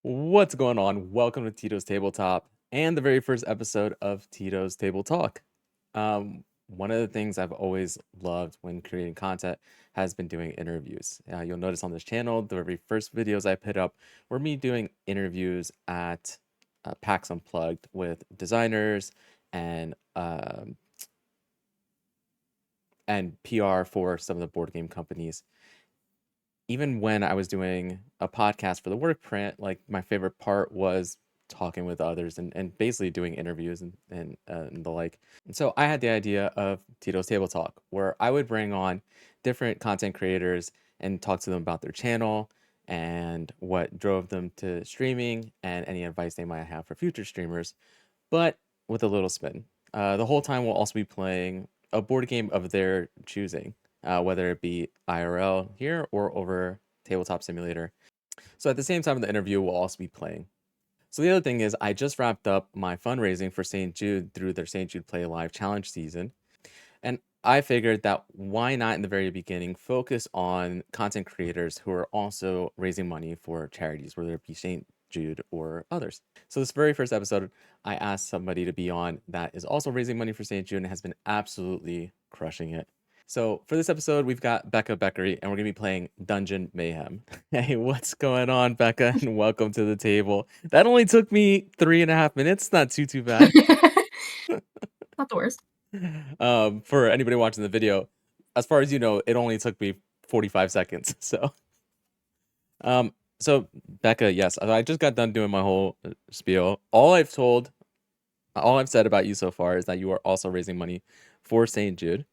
What's going on? Welcome to Tito's Tabletop and the very first episode of Tito's Table Talk. One of the things I've always loved when creating content has been doing interviews. You'll notice on this channel, the very first videos I put up were me doing interviews at PAX Unplugged with designers and PR for some of the board game companies. Even when I was doing a podcast for the work print, like my favorite part was talking with others and basically doing interviews and the like. And so I had the idea of Tito's Table Talk, where I would bring on different content creators and talk to them about their channel and what drove them to streaming and any advice they might have for future streamers, but with a little spin. The whole time we'll also be playing a board game of their choosing, whether it be IRL here or over Tabletop Simulator. So at the same time of the interview, we'll also be playing. So the other thing is I just wrapped up my fundraising for St. Jude through their St. Jude Play Live Challenge season. And I figured that why not in the very beginning focus on content creators who are also raising money for charities, whether it be St. Jude or others. So this very first episode, I asked somebody to be on that is also raising money for St. Jude and has been absolutely crushing it. So for this episode, we've got BeccaBeckery, and we're gonna be playing Dungeon Mayhem. Hey, what's going on, Becca? And welcome to the table. That only took me 3.5 minutes. Not too bad. Not the worst. For anybody watching the video, as far as you know, it only took me 45 seconds. Um, so Becca, yes, I just got done doing my whole spiel. All I've said about you so far is that you are also raising money for St. Jude.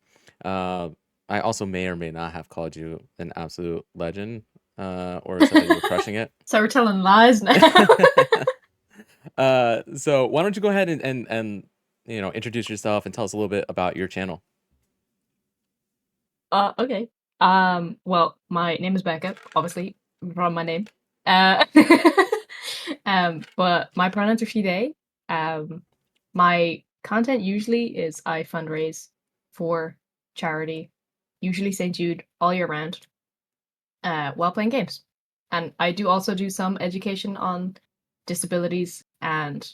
I also may or may not have called you an absolute legend, or said that you were crushing it. So we're telling lies now. So why don't you go ahead and introduce yourself and tell us a little bit about your channel. Okay. Well, my name is Becca, obviously, from my name. Uh, but my pronouns are she, they. My content usually is I fundraise for charity, usually St. Jude, all year round, while playing games. And I do also do some education on disabilities and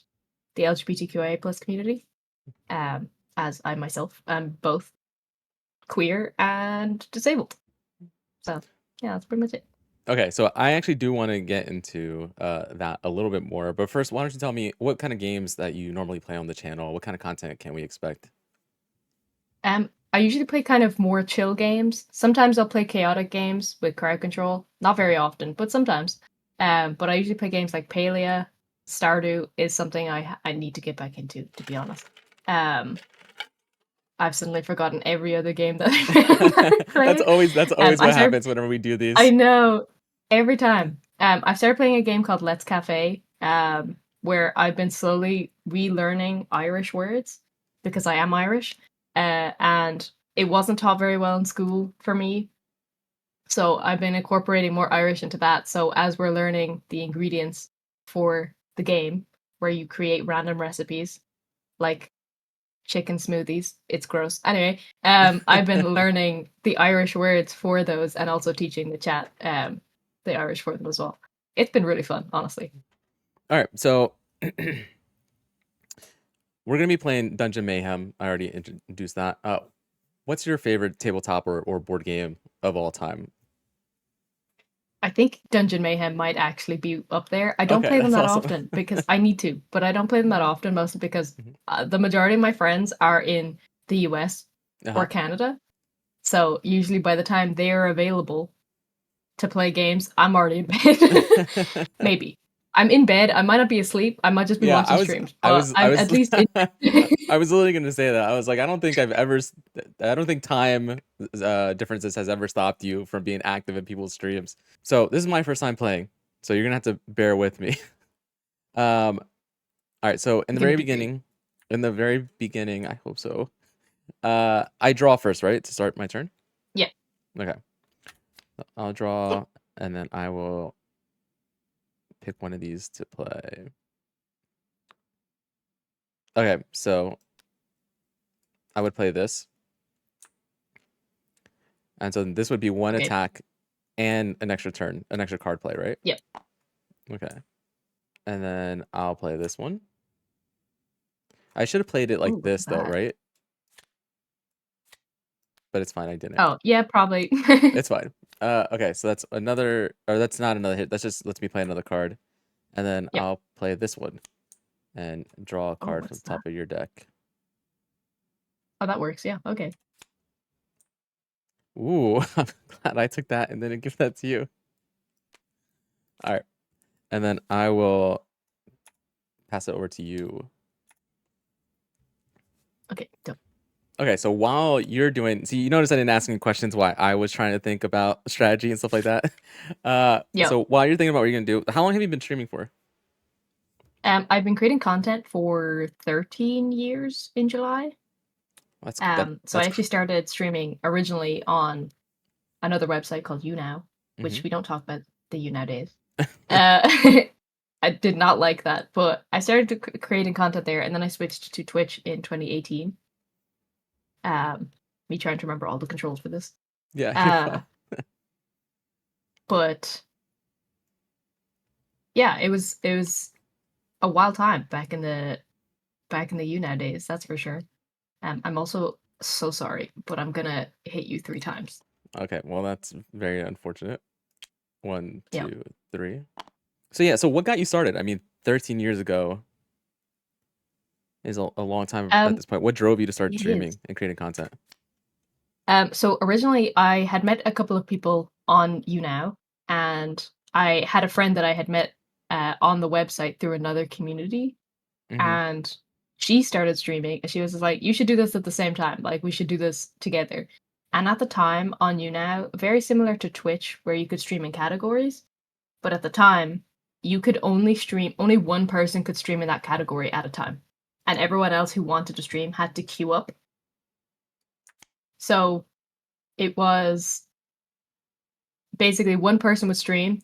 the LGBTQIA plus community. As I myself am both queer and disabled. So yeah, that's pretty much it. Okay, so I actually do want to get into that a little bit more, but first, why don't you tell me what kind of games that you normally play on the channel? What kind of content can we expect? I usually play kind of more chill games. Sometimes I'll play chaotic games with crowd control. Not very often, but sometimes. But I usually play games like Palia. Stardew is something I need to get back into, to be honest. I've suddenly forgotten every other game that I That's played. always I what started. happens whenever we do these. I know every time. I started playing a game called Let's Cafe, where I've been slowly relearning Irish words because I am Irish, and it wasn't taught very well in school for me. So I've been incorporating more Irish into that. So as we're learning the ingredients for the game, where you create random recipes like chicken smoothies. It's gross. Anyway, I've been learning the Irish words for those and also teaching the chat the Irish for them as well. It's been really fun, honestly. All right, so we're gonna be playing Dungeon Mayhem. I already introduced that. What's your favorite tabletop or board game of all time? I think Dungeon Mayhem might actually be up there. I don't Okay, play them that's that awesome. often because I need to, but I don't play them that often, mostly because Mhm. the majority of my friends are in the US or Uh-huh. Canada. So usually by the time they are available to play games, I'm already in bed. Maybe. I'm in bed. I might not be asleep. I might just be Yeah, watching streams, I but was, I I'm was, at least in. I was literally gonna say that. I was like, I don't think time differences has ever stopped you from being active in people's streams. So this is my first time playing, so you're gonna have to bear with me. All right. So Gonna be good. in the very beginning, I hope so. I draw first, right, to start my turn. Yeah. Okay, I'll draw, and then I will pick one of these to play. Okay, so I would play this. And so this would be one Okay. attack and an extra turn, an extra card play, right? Yeah. Okay. then I'll play this one. I should have played it like Ooh, look this at though, that. right? But it's fine. I didn't. Oh, yeah, probably. It's fine. Okay, so that's another, or that's not another hit. That's just lets me play another card, and then Yep. I'll play this one and draw a Oh, card from what's the that? top of your deck. Oh, that works. Yeah. Okay. Ooh, I'm glad I took that and then give that to you. All right, and then I will pass it over to you. Okay. Dope. Okay, so while you're doing, see, you notice I didn't ask any questions while I was trying to think about strategy and stuff like that. Yep. So while you're thinking about what you're gonna do, how long have you been streaming for? I've been creating content for 13 years in July. That's So I that's. actually started streaming originally on another website called YouNow, Mm-hmm. which we don't talk about the YouNow days. Uh, I did not like that, but I started creating content there, and then I switched to Twitch in 2018. Me trying to remember all the controls for this. Yeah, you're Uh, fine. but yeah, it was a wild time back in the YouNow days, that's for sure. I'm also so sorry, but I'm gonna hit you 3 times. Okay, well that's very unfortunate. One, Yeah. 2, 3. So yeah, so what got you started? I mean, 13 years ago is a long time at Um, this point. What drove you to start it is. streaming and creating content? So originally I had met a couple of people on YouNow, and I had a friend that I had met on the website through another community, Mm-hmm. and she started streaming, and she was just like, "You should do this at the same time. Like, we should do this together." And at the time on YouNow, very similar to Twitch, where you could stream in categories, but at the time, you could only one person could stream in that category at a time, and everyone else who wanted to stream had to queue up. So it was basically one person would stream.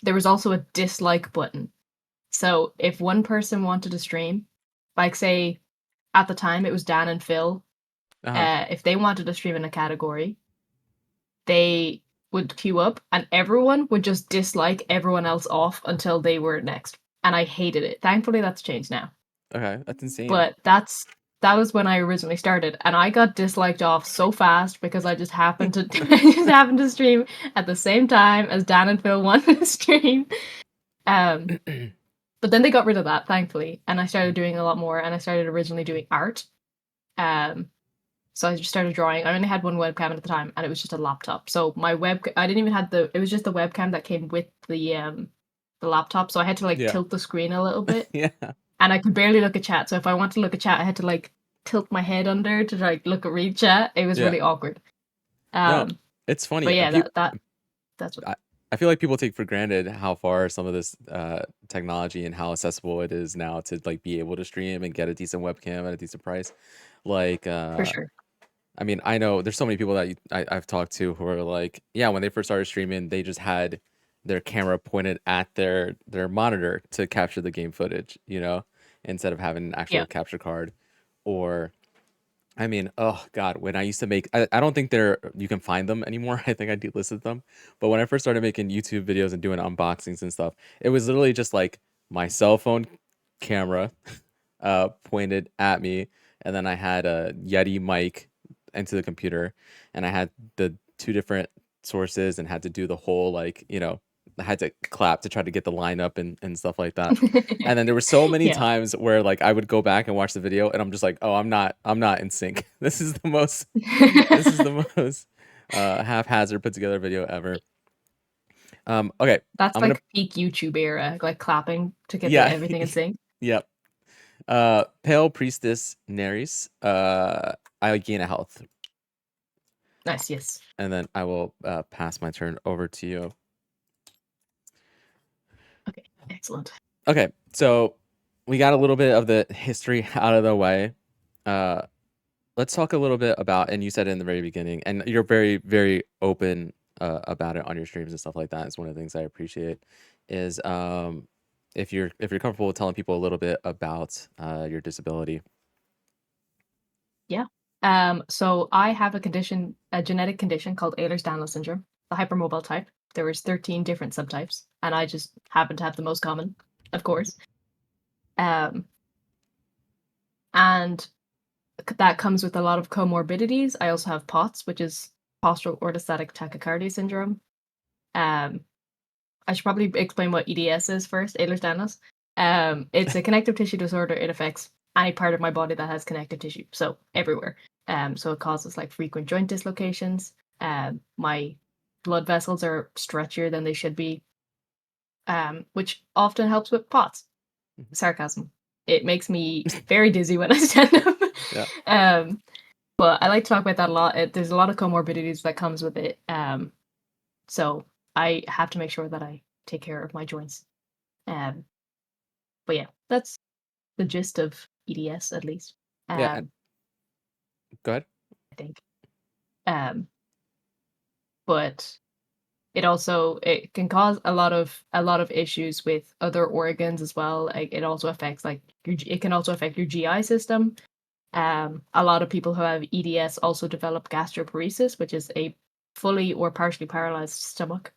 There was also a dislike button. So if one person wanted to stream, like say at the time it was Dan and Phil, Uh-huh. if they wanted to stream in a category, they would queue up and everyone would just dislike everyone else off until they were next. And I hated it. Thankfully that's changed now. Okay, that's insane. But that was when I originally started, and I got disliked off so fast because I just happened to I just happened to stream at the same time as Dan and Phil wanted to stream. Um, but then they got rid of that, thankfully, and I started doing a lot more. And I started originally doing art. Um, so I just started drawing. I only had one webcam at the time, and it was just a laptop. So my I didn't even have the. It was just the webcam that came with the laptop. So I had to like Yeah. tilt the screen a little bit, Yeah. and I could barely look at chat. So if I wanted to look at chat, I had to like tilt my head under to like look at read chat. It was Yeah. really awkward. No, Um, it's but funny. yeah, that's what. I feel like people take for granted how far some of this technology and how accessible it is now to like be able to stream and get a decent webcam at a decent price. Like, For sure. I mean, I know there's so many people that I've talked to who are like, yeah, when they first started streaming, they just had their camera pointed at their monitor to capture the game footage, instead of having an actual Yeah. capture card. Or, I mean, oh God, when I used to make, I don't think you can find them anymore. I think I delisted them. But when I first started making YouTube videos and doing unboxings and stuff, it was literally just like my cell phone camera pointed at me, and then I had a Yeti mic into the computer, and I had the two different sources and had to do the whole like I had to clap to try to get the line up and stuff like that. And then there were so many Yeah. times where like I would go back and watch the video and I'm just like, oh, I'm not in sync. This is the most haphazard put together video ever. Okay, That's I'm gonna like peak YouTube era, like clapping to get the yeah. everything in sync. Yep. Pale Priestess Neris. I gain a health, Nice, yes. and then I will pass my turn over to you. Okay, excellent. Okay, so we got a little bit of the history out of the way. Uh, let's talk a little bit about, and you said it in the very beginning, and you're very, very open about it on your streams and stuff like that. It's one of the things I appreciate. Is if you're comfortable with telling people a little bit about your disability. Yeah. So I have a genetic condition called Ehlers-Danlos syndrome, the hypermobile type. There was 13 different subtypes, and I just happen to have the most common, of course. Um, and that comes with a lot of comorbidities. I also have POTS, which is postural orthostatic tachycardia syndrome. Um, I should probably explain what EDS is first, Ehlers-Danlos. It's a connective tissue disorder. It affects any part of my body that has connective tissue, so everywhere. So it causes like frequent joint dislocations. My blood vessels are stretchier than they should be, which often helps with POTS. Sarcasm. It makes me very dizzy when I stand up. Yeah. um, but I like to talk about that a lot. There's a lot of comorbidities that comes with it. So I have to make sure that I take care of my joints. Um, but yeah, that's the gist of EDS at least. Yeah. And Um, go ahead. I think. Um, but it can cause a lot of issues with other organs as well. Like it also affects it can also affect your GI system. A lot of people who have EDS also develop gastroparesis, which is a fully or partially paralyzed stomach.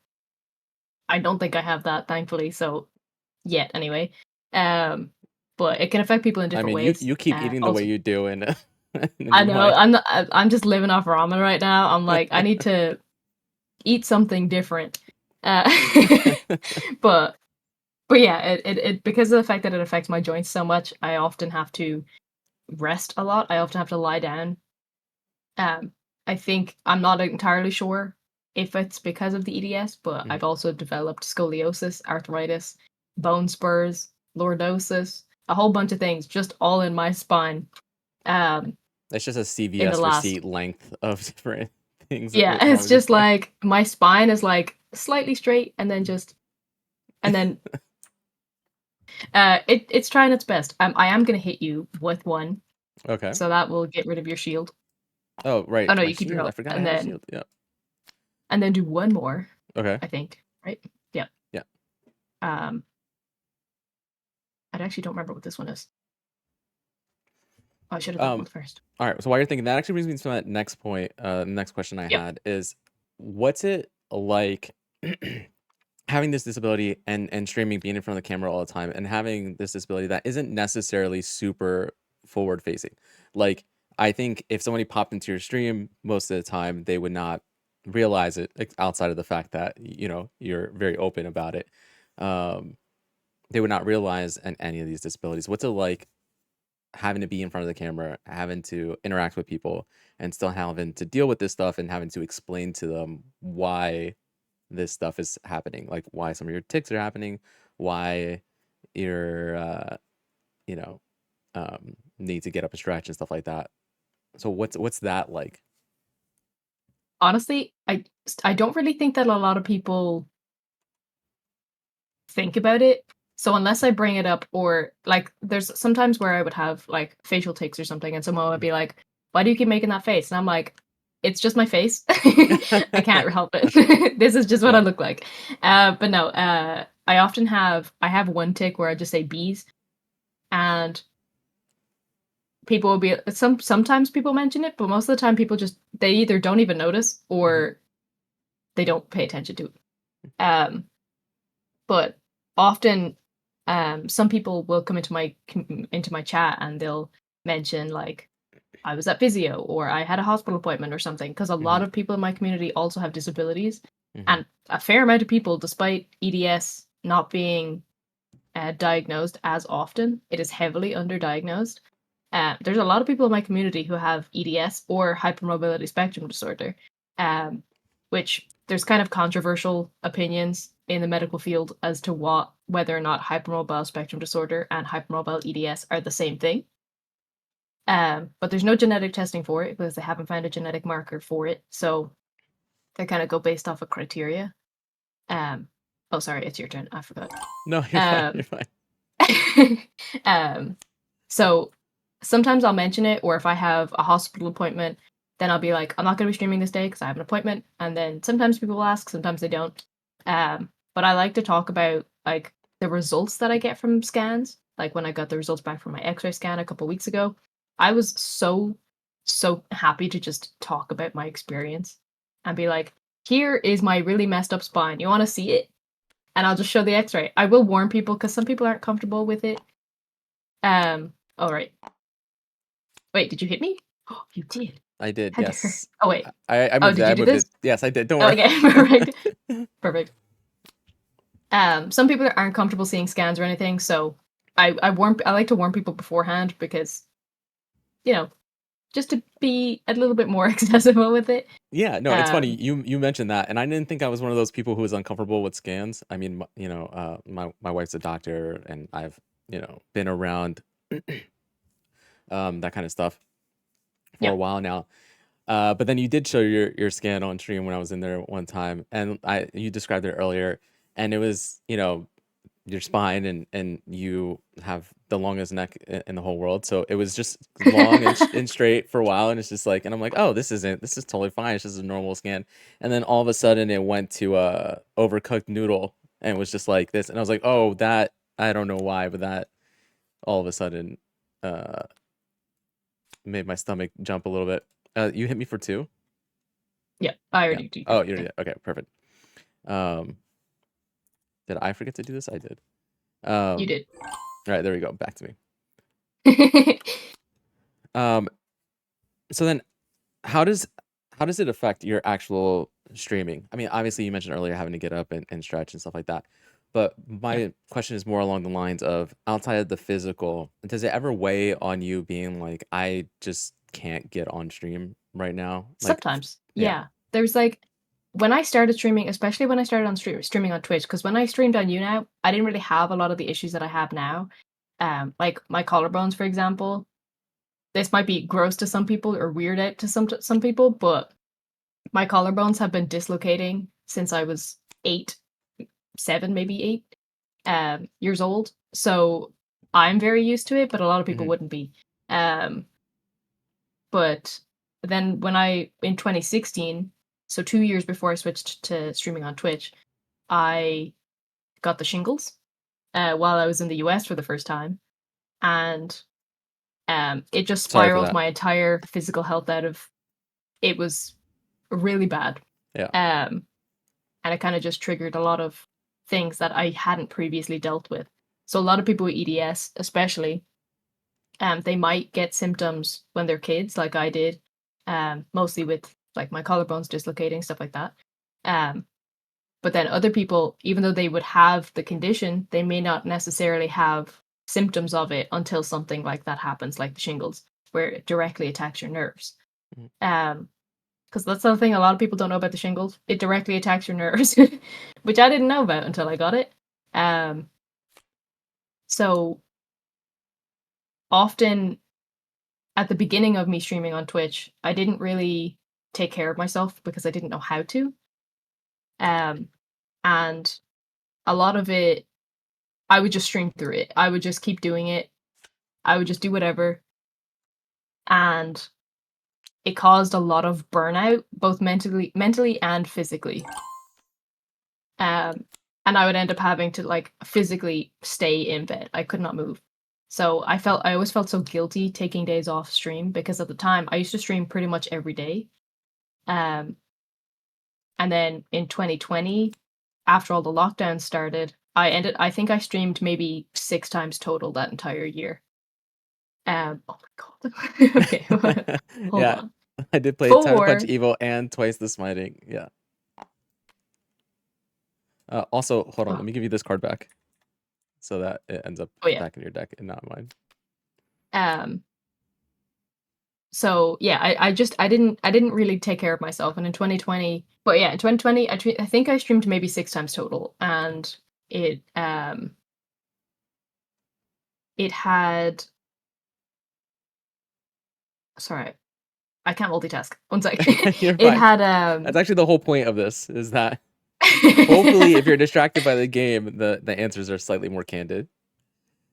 I don't think I have that, thankfully. So yet, anyway. Um, but it can affect people in I different mean, you ways. you keep eating the way Also, you do, and and I you know might. I'm just living off ramen right now. I'm like, I need to eat something different. Uh, but but yeah, it because of the fact that it affects my joints so much, I often have to rest a lot. I often have to lie down. Um, I think I'm not entirely sure if it's because of the EDS, but Mhm. I've also developed scoliosis, arthritis, bone spurs, lordosis, a whole bunch of things just all in my spine. Um, That's just a in the CVS last receipt length of different things that Yeah, what's wrong it's with your just spine. like my spine is like slightly straight and then it's trying its best. I am gonna hit you with one, Okay. so that will get rid of your shield. Oh, Oh right. no, My you keep your shield. I health, forgot I and had a then shield. Yeah. do one more. Okay. I think, right? Yeah. Yeah. Um, I actually don't remember what this one is. Oh, I should have done Um, one first. all right. So while you're thinking, that actually brings me to that next point. The next question I Yep. had is, what's it like having this disability and streaming, being in front of the camera all the time, and having this disability that isn't necessarily super forward facing? Like, I think if somebody popped into your stream, most of the time they would not realize it, outside of the fact that you're very open about it. Um, they would not realize any of these disabilities. What's it like having to be in front of the camera, having to interact with people, and still having to deal with this stuff and having to explain to them why this stuff is happening, like why some of your tics are happening, why you're you know need to get up and stretch and stuff like that. So what's that like? Honestly, I don't really think that a lot of people think about it. So unless I bring it up, or like there's sometimes where I would have like facial tics or something and someone would be like, "Why do you keep making that face?" And I'm like, "It's just my face. I can't help it. This is just what I Yeah. look like." But no, I have one tick where I just say bees, and people will be sometimes people mention it, but most of the time people just they either don't even notice Hmm. or they don't pay attention to it. Um, but often some people will come into my chat and they'll mention like I was at physio or I had a hospital appointment or something, because a Hmm. lot of people in my community also have disabilities, Hmm. and a fair amount of people, despite EDS not being diagnosed as often, it is heavily underdiagnosed. There's a lot of people in my community who have EDS or hypermobility spectrum disorder, um, which there's kind of controversial opinions in the medical field as to whether or not hypermobile spectrum disorder and hypermobile EDS are the same thing. But there's no genetic testing for it because they haven't found a genetic marker for it. So they kind of go based off of criteria. Um, oh, sorry, it's your turn. I forgot. No, you're fine. You're Um, fine. um, so sometimes I'll mention it, or if I have a hospital appointment, then I'll be like, I'm not going to be streaming this day because I have an appointment. And then sometimes people will ask, sometimes they don't. But I like to talk about like the results that I get from scans. Like when I got the results back from my X-ray scan a couple weeks ago, I was so happy to just talk about my experience and be like, here is my really messed up spine. You want to see it? And I'll just show the X-ray. I will warn people because some people aren't comfortable with it. All right. Wait, did you hit me? Oh, you did. I did, How dare. yes. Oh wait. I Oh, moved it. did I you do moved this? it. Yes, I did. Don't worry. Okay, perfect. Perfect. Some people aren't comfortable seeing scans or anything, so I like to warn people beforehand because, you know, just to be a little bit more accessible with it. Yeah, no, it's funny. Um, You mentioned that, and I didn't think I was one of those people who was uncomfortable with scans. I mean, my wife's a doctor, and I've been around that kind of stuff for yeah, a while now. But then you did show your scan on stream when I was in there one time, and I you described it earlier, and it was your spine, and you have the longest neck in the whole world, so it was just long and straight for a while, and it's just like, and I'm like, oh, this is totally fine, it's just a normal scan, and then all of a sudden it went to overcooked noodle, and it was just like this, and I was like, oh, that, I don't know why, but that all of a sudden uh made my stomach jump a little bit. You hit me for two? yeah. I Yeah. already do. Oh, you did. Okay, perfect. um did I forget to do this? I did. You All did. right, there we go, back to me. um so then, how does it affect your actual streaming? I mean, obviously you mentioned earlier having to get up and stretch and stuff like that. But Yeah. my question is more along the lines of, outside of the physical, does it ever weigh on you being like, I just can't get on stream right now? Like, Sometimes, yeah. yeah. There's like when I started streaming, especially when I started on streaming on Twitch, because when I streamed on YouNow, I didn't really have a lot of the issues that I have now. Like my collarbones, for example. This might be gross to some people or weird out to some people, but my collarbones have been dislocating since I was 8, 7, maybe 8 years old. So I'm very used to it, but a lot of people Hmm. wouldn't be. Um, but then when I in 2016, so 2 years before I switched to streaming on Twitch, I got the shingles while I was in the US for the first time, and it just Sorry for spiraled that. my entire physical health out of. It was really bad, Yeah. um, and it kind of just triggered a lot of things that I hadn't previously dealt with. So a lot of people with EDS, especially, they might get symptoms when they're kids, like I did, mostly with like my collarbones dislocating, stuff like that. Um, but then other people, even though they would have the condition, they may not necessarily have symptoms of it until something like that happens, like the shingles, where it directly attacks your nerves. Mhm. Um, because that's the thing a lot of people don't know about the shingles. It directly attacks your nerves, which I didn't know about until I got it. Um, so often at the beginning of me streaming on Twitch, I didn't really take care of myself because I didn't know how to. Um, and a lot of it, I would just stream through it. I would just keep doing it. I would just do whatever. And it caused a lot of burnout, both mentally and physically. Um, and I would end up having to like physically stay in bed. I could not move. So I always felt so guilty taking days off stream because at the time I used to stream pretty much every day. Um, And then in 2020, after all the lockdowns started, I think I streamed maybe 6 times total that entire year. Oh my god. Okay, hold Yeah, on. I did play Time to Punch 4. Evil and Twice the Smiting. Yeah. Also, hold on, let Oh, me give you this card back so that it ends up oh yeah. back in your deck and not mine. Um, so yeah, I didn't really take care of myself, and in 2020 but yeah, in 2020, I think I streamed maybe 6 times total, and it, it had sorry, I can't multitask. One sec. You're It fine. had, That's actually the whole point of this, is that hopefully if you're distracted by the game, the answers are slightly more candid.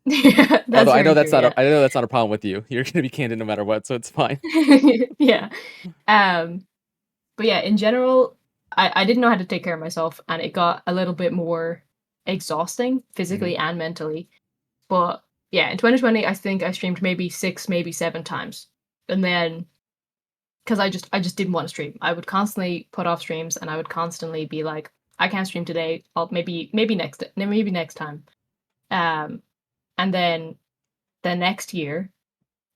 Yeah, that's Although very true, yeah. I know that's not a problem with you. You're gonna be candid no matter what, so it's fine. Yeah. Um, but yeah, in general, I didn't know how to take care of myself, and it got a little bit more exhausting Hmm. physically and mentally. But yeah, in 2020, I think I streamed maybe 6, maybe 7 times. And then because I just didn't want to stream. I would constantly put off streams, and I would constantly be like, I can't stream today. I'll maybe next time. Um, and then the next year,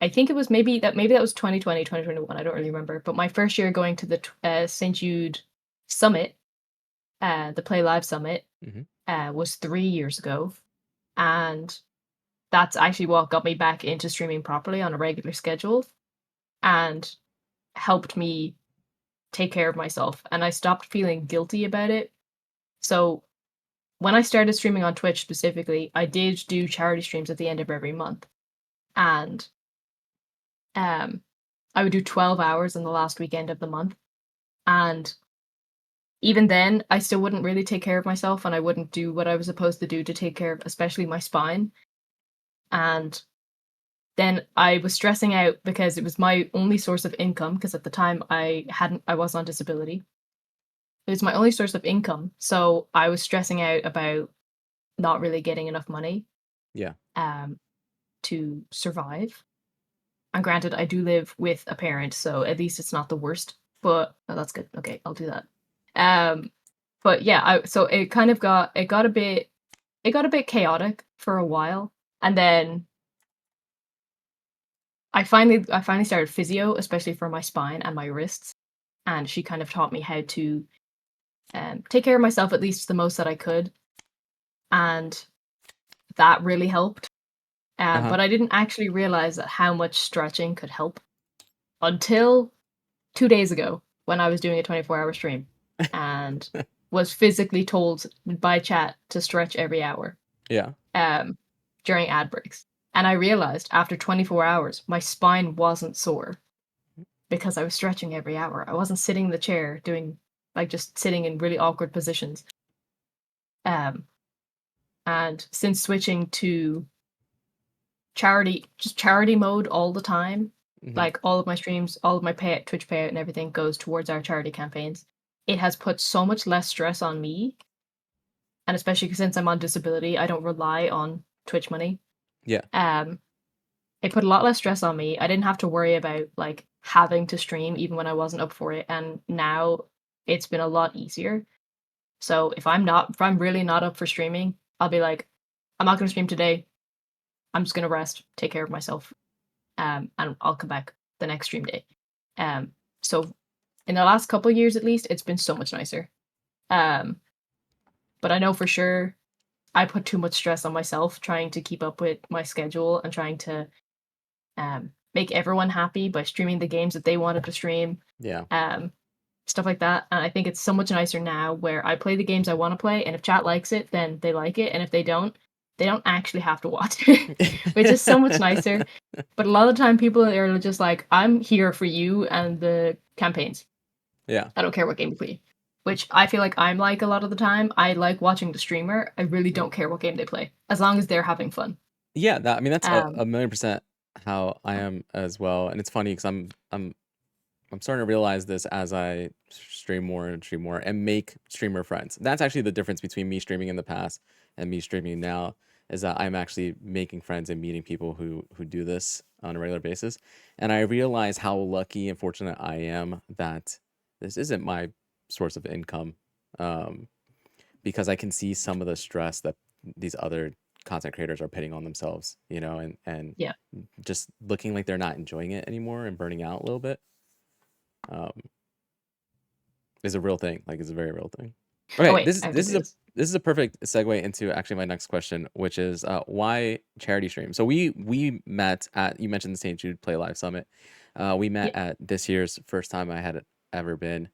I think it was maybe that was 2020, 2021. I don't really remember. But my first year going to the St. Jude Summit, the Play Live Summit, Hmm. was 3 years ago, and that's actually what got me back into streaming properly on a regular schedule, and helped me take care of myself. And I stopped feeling guilty about it. So when I started streaming on Twitch specifically, I did do charity streams at the end of every month, and um, I would do 12 hours on the last weekend of the month. And even then, I still wouldn't really take care of myself, and I wouldn't do what I was supposed to do to take care of, especially my spine. And then I was stressing out because it was my only source of income. Because at the time I was on disability. It was my only source of income, so I was stressing out about not really getting enough money Yeah. um, to survive. And granted, I do live with a parent, so at least it's not the worst. But oh, that's good. Okay, I'll do that. Um, but yeah, so it got a bit chaotic for a while, and then I finally started physio, especially for my spine and my wrists, and she kind of taught me how to take care of myself at least the most that I could, and that really helped. Uh-huh. But I didn't actually realize that how much stretching could help until 2 days ago when I was doing a 24-hour stream and was physically told by chat to stretch every hour Yeah. um, during ad breaks. And I realized after 24 hours, my spine wasn't sore because I was stretching every hour. I wasn't sitting in the chair doing like just sitting in really awkward positions. Um, and since switching to just charity mode all the time, Hmm. like all of my streams, all of my Twitch payout and everything goes towards our charity campaigns. It has put so much less stress on me, and especially since I'm on disability, I don't rely on Twitch money. Yeah. Um, it put a lot less stress on me. I didn't have to worry about like having to stream even when I wasn't up for it, and now it's been a lot easier. So if I'm really not up for streaming, I'll be like, I'm not going to stream today. I'm just going to rest, take care of myself, and I'll come back the next stream day. Um, so in the last couple years at least, it's been so much nicer. Um, but I know for sure I put too much stress on myself trying to keep up with my schedule and trying to make everyone happy by streaming the games that they wanted to stream, Yeah. um, stuff like that. And I think it's so much nicer now where I play the games I want to play, and if chat likes it, then they like it, and if they don't actually have to watch it, which is so much nicer. But a lot of the time, people are just like, "I'm here for you and the campaigns. Yeah. I don't care what game you play." Which I feel like I'm like a lot of the time. I like watching the streamer. I really don't care what game they play, as long as they're having fun. Yeah, I mean that's Um, a million percent how I am as well. And it's funny because I'm starting to realize this as I stream more and stream more and make streamer friends. That's actually the difference between me streaming in the past and me streaming now, is that I'm actually making friends and meeting people who do this on a regular basis. And I realize how lucky and fortunate I am that this isn't my source of income. Um, because I can see some of the stress that these other content creators are putting on themselves, and yeah. just looking like they're not enjoying it anymore and burning out a little bit, um, is a real thing. Like, it's a very real thing. Oh Okay, wait, I have to do this. this is a perfect segue into actually my next question, which is why charity stream. So we met at, you mentioned the St. Jude Play Live Summit. We met Yeah. at this year's first time I had ever been,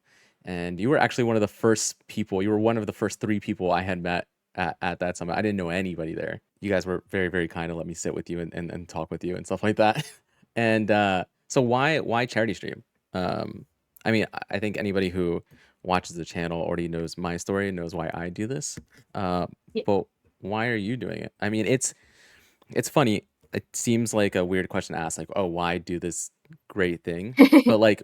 and you were actually one of the first people. You were one of the first three people I had met at that summit. I didn't know anybody there. You guys were very, very kind to let me sit with you and talk with you and stuff like that. And so why charity stream? Um, I mean, I think anybody who watches the channel already knows my story and knows why I do this. Uh, Yeah. but why are you doing it? I mean, it's funny. It seems like a weird question to ask, like, oh, why do this great thing? But like,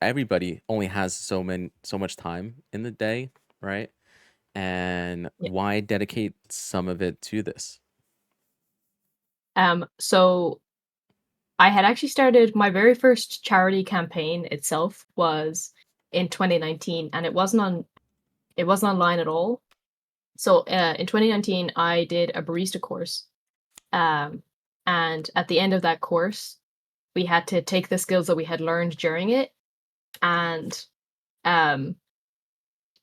everybody only has so much time in the day, right? And Yeah. why dedicate some of it to this? So I had actually started my very first charity campaign itself was in 2019, and it wasn't online at all. So in 2019, I did a barista course, um, And at the end of that course, we had to take the skills that we had learned during it, and um,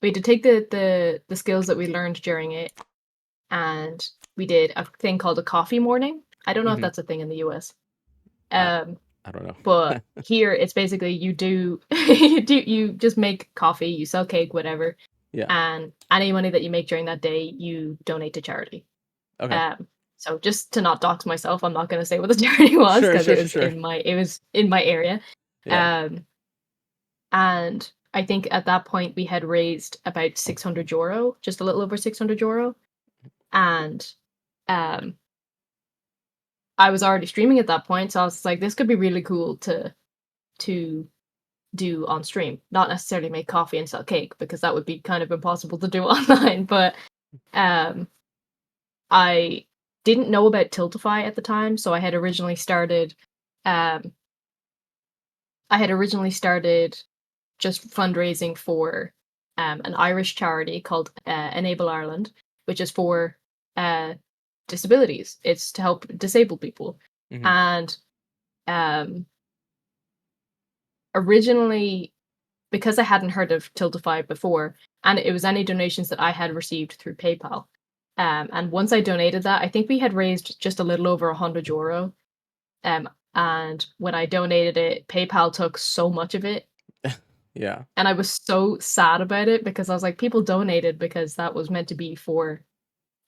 we had to take the skills that we learned during it, and we did a thing called a coffee morning. I don't know if Mm-hmm. that's a thing in the US. I Um, I don't but know. here it's basically you do you just make coffee, you sell cake, whatever, Yeah. and any money that you make during that day you donate to charity. Okay. Um, so just to not dox myself, I'm not going to say what the charity was Sure, because sure, sure, sure. it was in my area. Yeah. Um, and I think at that point we had raised about 600 euro, just a little over 600 euro, and um, I was already streaming at that point, so I was like, this could be really cool to do on stream. Not necessarily make coffee and sell cake because that would be kind of impossible to do online, but um, I didn't know about Tiltify at the time, so um I had originally started just fundraising for an Irish charity called Enable Ireland, which is for uh disabilities. It's to help disabled people. Mm-hmm. And um originally, because I hadn't heard of Tiltify before, and it was any donations that I had received through PayPal. And once I donated that, I think we had raised just a little over 100 euro. And when I donated it, PayPal took so much of it. Yeah. And I was so sad about it because I was like, people donated because that was meant to be for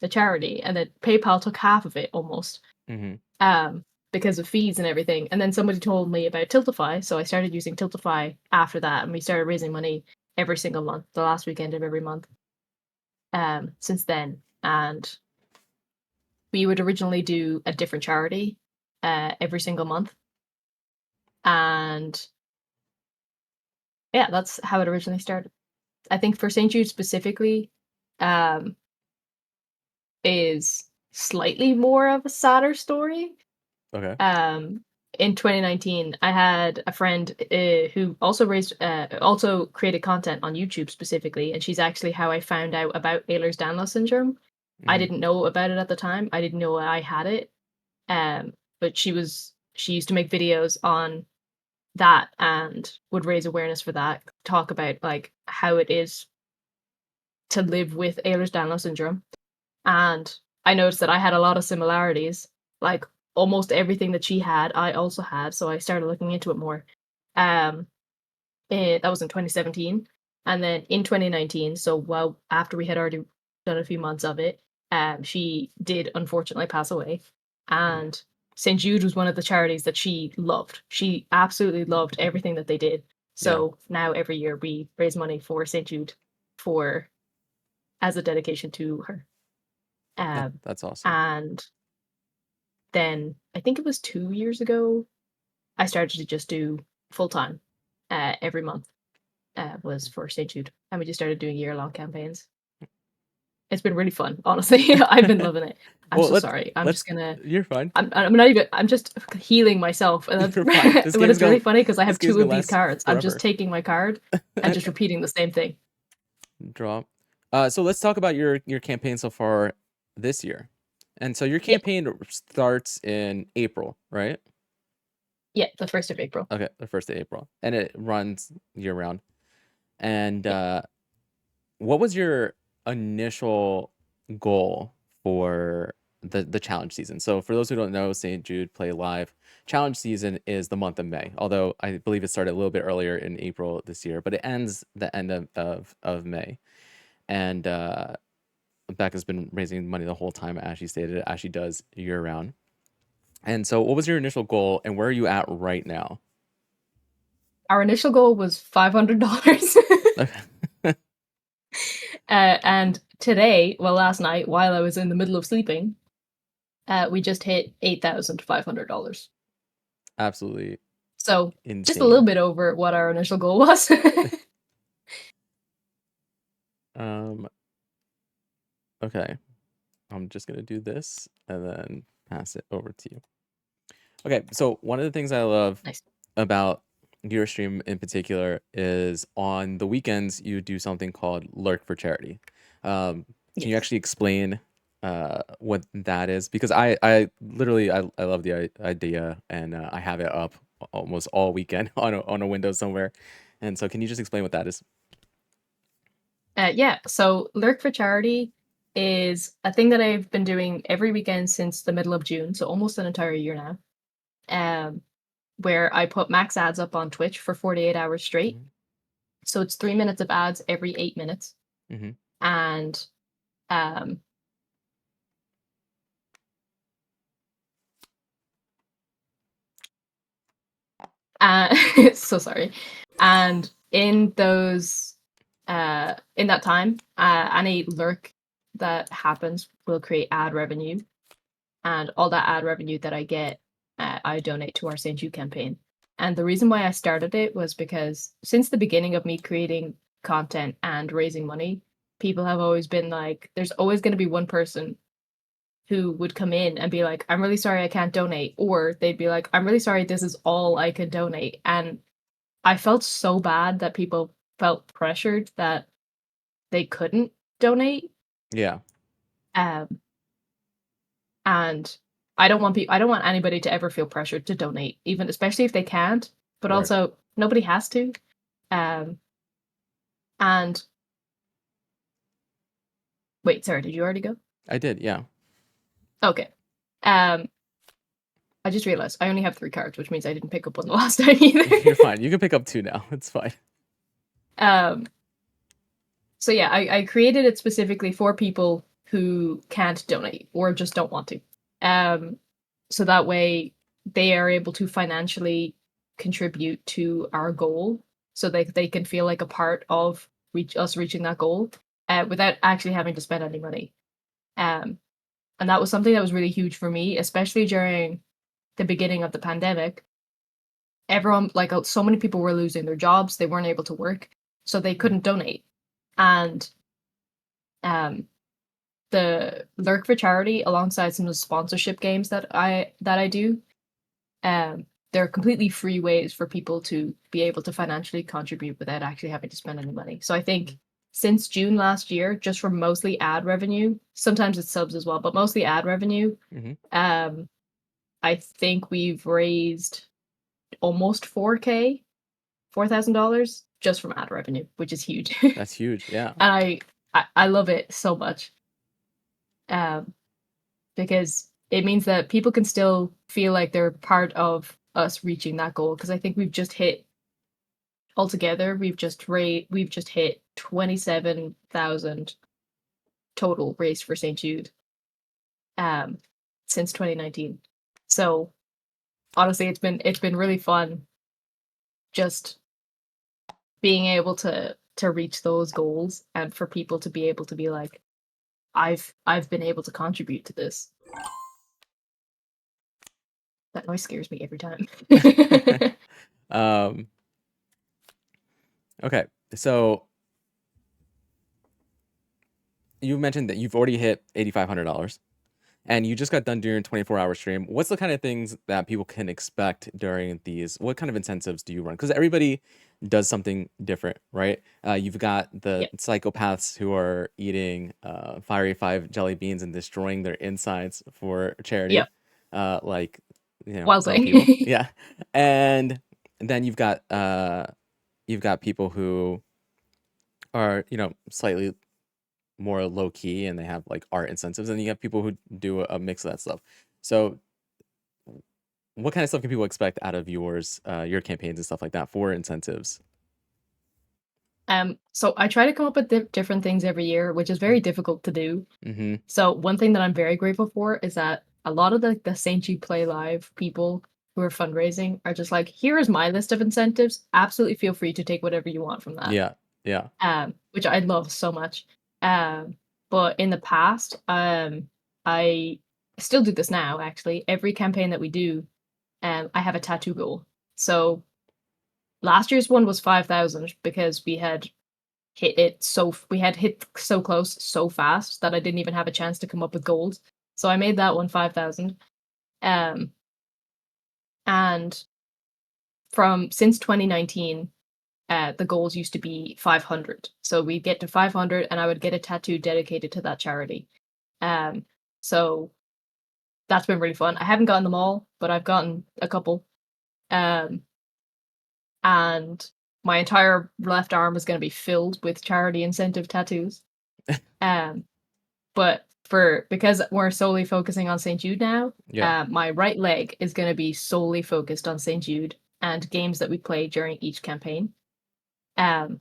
the charity. And then PayPal took half of it almost, Mm-hmm. um, because of fees and everything. And then somebody told me about Tiltify. So I started using Tiltify after that. And we started raising money every single month, the last weekend of every month, since then. And we would originally do a different charity every single month. And yeah, that's how it originally started. I think for St. Jude specifically, um, is slightly more of a sadder story. Okay. Um, in 2019, I had a friend who also created content on YouTube specifically, and she's actually how I found out about Ehlers-Danlos syndrome. I Mm-hmm. didn't know about it at the time. I didn't know I had it. But she used to make videos on that and would raise awareness for that, talk about like how it is to live with Ehlers-Danlos syndrome. And I noticed that I had a lot of similarities. Like almost everything that she had, I also had. So I started looking into it more. Um, that was in 2017, and then in 2019. So well, after we had already done a few months of it, she did unfortunately pass away. Mm. And St. Jude was one of the charities that she loved. She absolutely loved everything that they did. Yeah. So now every year we raise money for St. Jude for as a dedication to her. That's awesome. And then I think it was 2 years ago, I started to just do full time every month was for St. Jude. And we just started doing year long campaigns. It's been really fun, honestly. I've been loving it. I'm Well, so sorry. let's you're fine. I'm not even, I'm just healing myself. And that's, You're fine. but it's really funny because I This have game's two gonna of these last cards. I'm just forever. taking my card and just repeating the same thing. Draw. So let's talk about your campaign so far this year. And so your Yeah. campaign starts in April, right? Yeah. The 1st of April. Okay, the 1st of April. And it runs year round. And Yeah. what was your initial goal for the challenge season? So for those who don't know, St. Jude Play Live challenge season is the month of May. Although I believe it started a little bit earlier in April this year, but it ends the end of May. And Becca's been raising money the whole time, as she stated, as she does year round. And so what was your initial goal and where are you at right now? Our initial goal was $500. Okay. And today, well, last night, while I was in the middle of sleeping, we just hit $8,500. Absolutely So just a little insane. bit over what our initial goal was. Um, okay. I'm just gonna do this and then pass it over to you. Okay, so one of the things I love Nice. about your stream in particular is on the weekends you do something called Lurk for Charity. Can you Yes. actually explain what that is? Because I literally I love the idea, and I have it up almost all weekend on a window somewhere. And so, can you just explain what that is? Yeah, so Lurk for Charity is a thing that I've been doing every weekend since the middle of June, so almost an entire year now. Um, where I put max ads up on Twitch for 48 hours straight. Mm-hmm. So it's 3 minutes of ads every 8 minutes. Mm-hmm. And um uh so sorry. And in that time, any lurk that happens will create ad revenue, and all that ad revenue that I get, I donate to our St. Jude campaign. And the reason why I started it was because since the beginning of me creating content and raising money, people have always been like, there's always going to be one person who would come in and be like, I'm really sorry I can't donate. Or they'd be like, I'm really sorry, this is all I can donate. And I felt so bad that people felt pressured that they couldn't donate. Yeah. Um, and I don't want anybody to ever feel pressured to donate, even especially if they can't, but Right. also nobody has to. Um, and wait, sorry, did you already go? I did. Yeah. Okay. Um, I just realized I only have 3 cards, which means I didn't pick up one the last time either. You're fine. You can pick up two now. It's fine. um, so yeah, I created it specifically for people who can't donate or just don't want to. So that way they are able to financially contribute to our goal, so they can feel like a part of us reaching that goal, without actually having to spend any money. Um, and that was something that was really huge for me, especially during the beginning of the pandemic. Everyone, like, so many people were losing their jobs, they weren't able to work, so they Mm. couldn't donate. And um, the Lurk for Charity, alongside some of the sponsorship games that I do, um, they're completely free ways for people to be able to financially contribute without actually having to spend any money. So I think since June last year, just from mostly ad revenue, sometimes it's subs as well, but mostly ad revenue, Mm-hmm. um, I think we've raised almost 4K, $4,000 just from ad revenue, which is huge. And That's huge. Yeah. I love it so much. Um, because it means that people can still feel like they're part of us reaching that goal. Because I think we've just hit altogether, we've just hit 27,000 total raised for St. Jude, um, since 2019. So honestly, it's been really fun just being able to reach those goals, and for people to be able to be like, I've been able to contribute to this. That noise scares me every time. um. Okay. So you mentioned that you've already hit $8,500. And you just got done doing a 24-hour stream. What's the kind of things that people can expect during these? What kind of incentives do you run? Because everybody does something different, right? You've got the Yeah, psychopaths who are eating Fiery Five jelly beans and destroying their insides for yeah, charity, like while some people, playing. yeah. And then you've got people who are slightly more low key and they have like art incentives, and you have people who do a mix of that stuff. So what kind of stuff can people expect out of your campaigns and stuff like that for incentives? So I try to come up with different things every year, which is very difficult to do. Mm-hmm. So one thing that I'm very grateful for is that a lot of the Saint G Play Live people who are fundraising are just like, here is my list of incentives. Absolutely feel free to take whatever you want from that. Yeah. Yeah. Which I love so much. But in the past, I still do this now, actually. Every campaign that we do, I have a tattoo goal. So last year's one was 5,000 because we had hit so close so fast that I didn't even have a chance to come up with goals. So I made that one 5,000. Um, and from since 2019, the goals used to be 500. So we'd get to 500 and I would get a tattoo dedicated to that charity. So that's been really fun. I haven't gotten them all, but I've gotten a couple. Um, and my entire left arm is going to be filled with charity incentive tattoos. Um, but because we're solely focusing on St. Jude now, Yeah. my right leg is going to be solely focused on St. Jude and games that we play during each campaign. Um,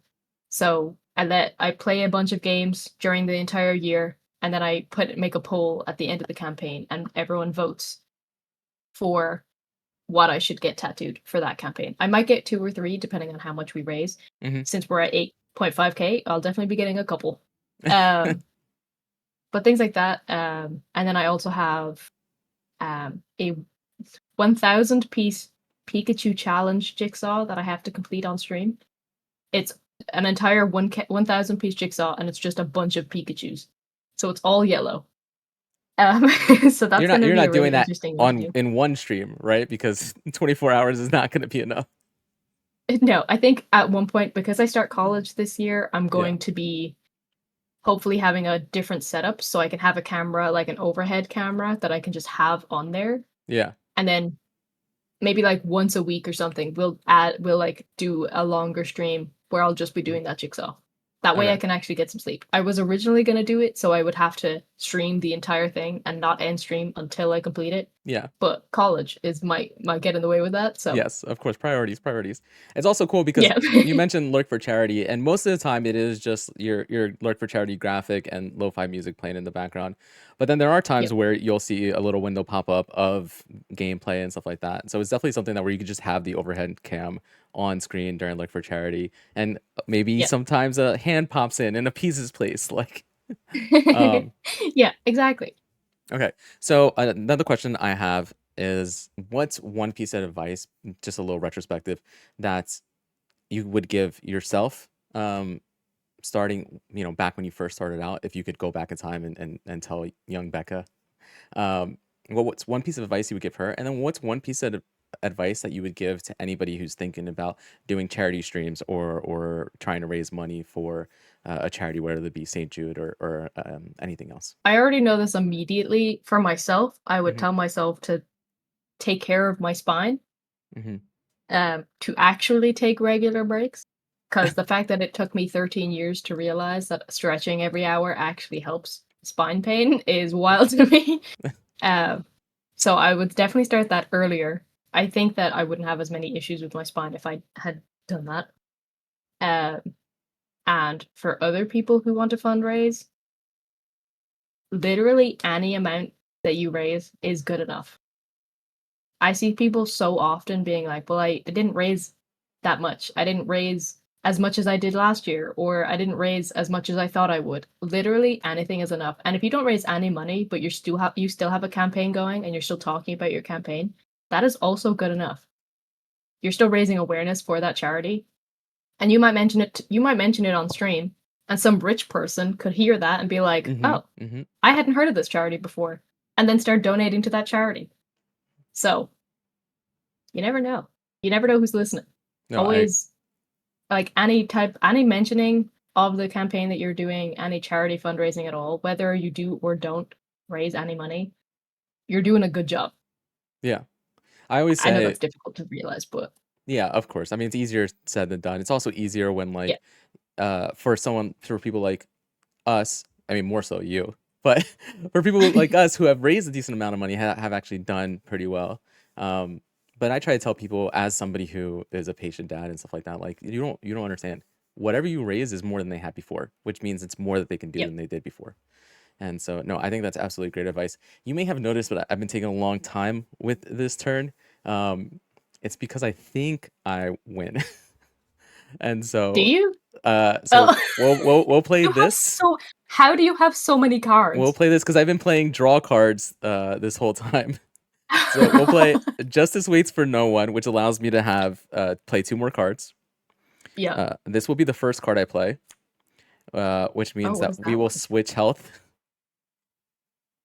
so I play a bunch of games during the entire year, and then I make a poll at the end of the campaign, and everyone votes for what I should get tattooed for that campaign. I might get 2 or 3 depending on how much we raise. Mm-hmm. Since we're at 8.5k, I'll definitely be getting a couple. Um, but things like that. And then I also have a 1,000 piece Pikachu challenge jigsaw that I have to complete on stream. It's an entire 1,000 piece jigsaw, and it's just a bunch of Pikachus. So it's all yellow. Um, so You're that's not going to you're be a not doing really that interesting one to on do. in one stream, right? Because 24 hours is not going to be enough. No, I think at one point, because I start college this year, I'm Yeah. going to be hopefully having a different setup so I can have a camera, like an overhead camera that I can just have on there. Yeah. And then maybe like once a week or something, we'll like do a longer stream where I'll just be Mhm. doing that jigsaw. That way I Okay. can actually get some sleep. I was originally going to do it so I would have to stream the entire thing and not end stream until I complete it. Yeah. But college is might get in the way with that. So Yes, of course. Priorities, priorities. It's also cool because yeah. you mentioned Lurk for Charity, and most of the time it is just your Lurk for Charity graphic and lo-fi music playing in the background. But then there are times Yep. where you'll see a little window pop up of gameplay and stuff like that. So it's definitely something that where you could just have the overhead cam on screen during Lurk for Charity, and maybe Yeah. sometimes a hand pops in and a piece is placed. Like, um, Yeah, exactly. okay. So another question I have is, what's one piece of advice, just a little retrospective, that you would give yourself, starting, back when you first started out, if you could go back in time and tell young Becca, um, what's one piece of advice you would give her? And then what's one piece of advice that you would give to anybody who's thinking about doing charity streams or trying to raise money for a charity, whether it be St. Jude or anything else? I already know this immediately for myself. I would Hmm. tell myself to take care of my spine, Hmm. to actually take regular breaks. Because the fact that it took me 13 years to realize that stretching every hour actually helps spine pain is wild to me. Um, so I would definitely start that earlier. I think that I wouldn't have as many issues with my spine if I had done that. Um, and for other people who want to fundraise, literally any amount that you raise is good enough. I see people so often being like, well, I didn't raise that much. I didn't raise as much as I did last year, or I didn't raise as much as I thought I would. Literally anything is enough. And if you don't raise any money, but you still have a campaign going and you're still talking about your campaign, that is also good enough. You're still raising awareness for that charity. And you might mention it on stream, and some rich person could hear that and be like, Hmm. "Oh, Hmm. I hadn't heard of this charity before," and then start donating to that charity. So, you never know. You never know who's listening. No, I Always, like, any mentioning of the campaign that you're doing, any charity fundraising at all, whether you do or don't raise any money, you're doing a good job. yeah. I always I know say, that's difficult to realize, but yeah, of course. I mean, it's easier said than done. It's also easier when, yeah, like, for people like us, I mean, more so you, but for people like us who have raised a decent amount of money, have actually done pretty well. Um, but I try to tell people, as somebody who is a patient dad and stuff like that, like, you don't understand. Whatever you raise is more than they had before, which means it's more that they can do yep. than they did before. And so, no, I think that's absolutely great advice. You may have noticed, but I've been taking a long time with this turn. Um, it's because I think I win. And Do so, you? so Oh, we'll play you have this. so. How do you have so many We'll cards? play this because I've been playing draw cards this whole time. So we'll play Justice Waits for No One, which allows me to have play two more cards. Yeah. This will be the first card I play, which Oh, means what that is we that will one? switch health.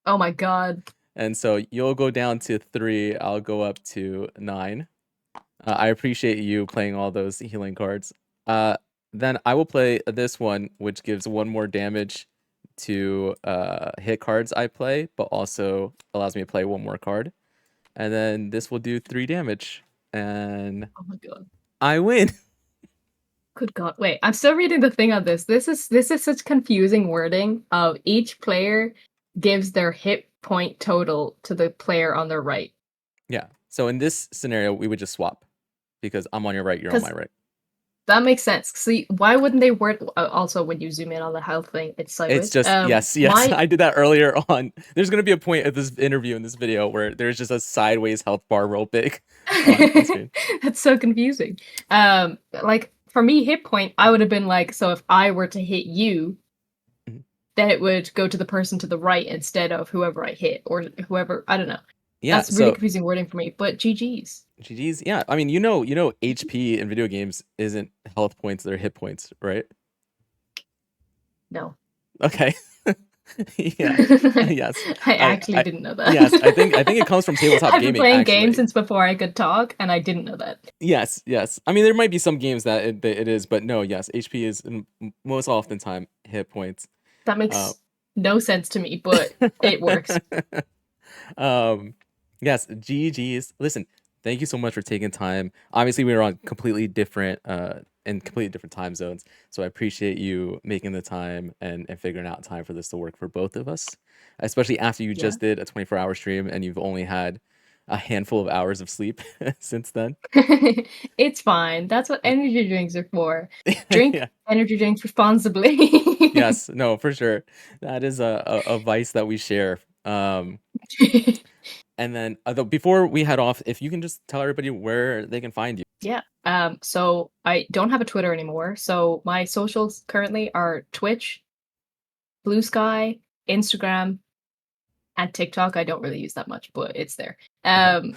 Oh my god. And so you'll go down to 3. I'll go up to 9. I appreciate you playing all those healing cards. Uh, then I will play this one, which gives 1 more damage to hit cards I play, but also allows me to play one more card. And then this will do 3 damage, and Oh my god. I win. Good god. Wait, I'm still reading the thing on this. This is such confusing wording of each player gives their hit point total to the player on their right. Yeah. So in this scenario, we would just swap because I'm on your right, you're on my Because right. that makes sense. See, why wouldn't they word also when you zoom in on the health thing, it's It's sideways. just yes. My I did that earlier on. There's gonna be a point of this interview in this video where there's just a sideways health bar real big on screen. That's so confusing. Like for me, hit point, I would have been like, so if I were to hit you, Mhm. then it would go to the person to the right instead of whoever I hit or whoever. I don't know. Yeah. That's really So confusing wording for me. But GG's. GG's. Yeah. I mean, HP in video games isn't health points; they're hit points, right? No. Okay. Yeah. Yes. I actually I didn't know that. yes. I think it comes from tabletop I've been gaming playing games actually. since before I could talk, and I didn't know that. Yes, yes. I mean, there might be some games that it is, but no, yes, HP is most often time hit points. That Uh, makes no sense to me, but it works. um, yes, GG's. Listen, thank you so much for taking time. Obviously, we were on completely different in completely different time zones, so I appreciate you making the time and figuring out time for this to work for both of us, especially after you Yeah. just did a 24-hour stream and you've only had a handful of hours of sleep since then. It's fine. That's what energy drinks are for. Drink Yeah. energy drinks responsibly. Yes, no, for sure. That is a vice that we share. And then before we head off, if you can just tell everybody where they can find you. Yeah. So I don't have a Twitter anymore. So my socials currently are Twitch, Blue Sky, Instagram, and TikTok. I don't really use that much, but it's there. Okay.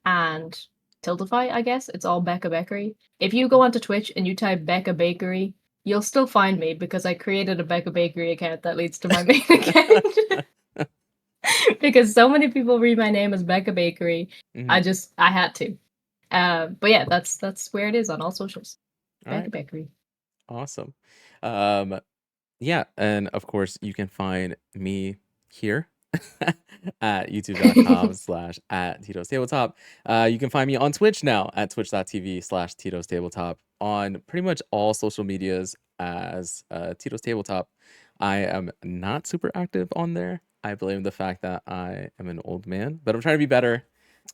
And Tiltify, I guess. It's all BeccaBeckery. If you go onto Twitch and you type BeccaBakery, you'll still find me because I created a BeccaBakery account that leads to my main account. Because so many people read my name as BeccaBakery. Hmm. I had to. But yeah, that's where it is on all socials. All right. BeccaBakery. Awesome. Um, yeah, and of course you can find me here at youtube.com/at Tito's Tabletop. You can find me on Twitch now at twitch.tv/Tito's Tabletop, on pretty much all social medias as Tito's Tabletop. I am not super active on there. I blame the fact that I am an old man, but I'm trying to be better.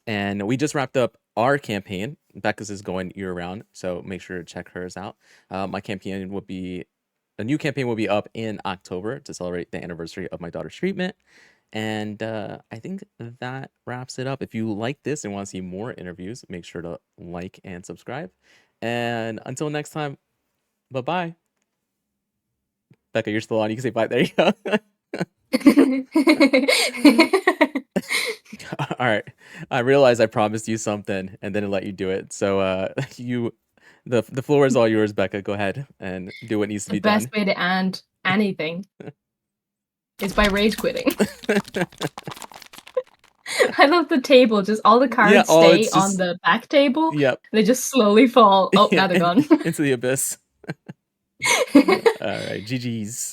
And we just wrapped up our campaign. Becca's is going year round, so make sure to check hers out. My campaign will be A new campaign will be up in October to celebrate the anniversary of my daughter's treatment. And I think that wraps it up. If you like this and want to see more interviews, make sure to like and subscribe. And until next time, bye bye. Becca, you're still on. You can say bye. There you go. All right. I realized I promised you something and then let you do it. So the floor is all yours, Becca. Go ahead and do what needs to The be best done. way to end anything is by rage quitting. I love the table. Just all the Yeah, cards oh, stay it's on just the back table. yep. They just slowly fall. Oh, Yeah, now they're gone. into the abyss. All right, GG's.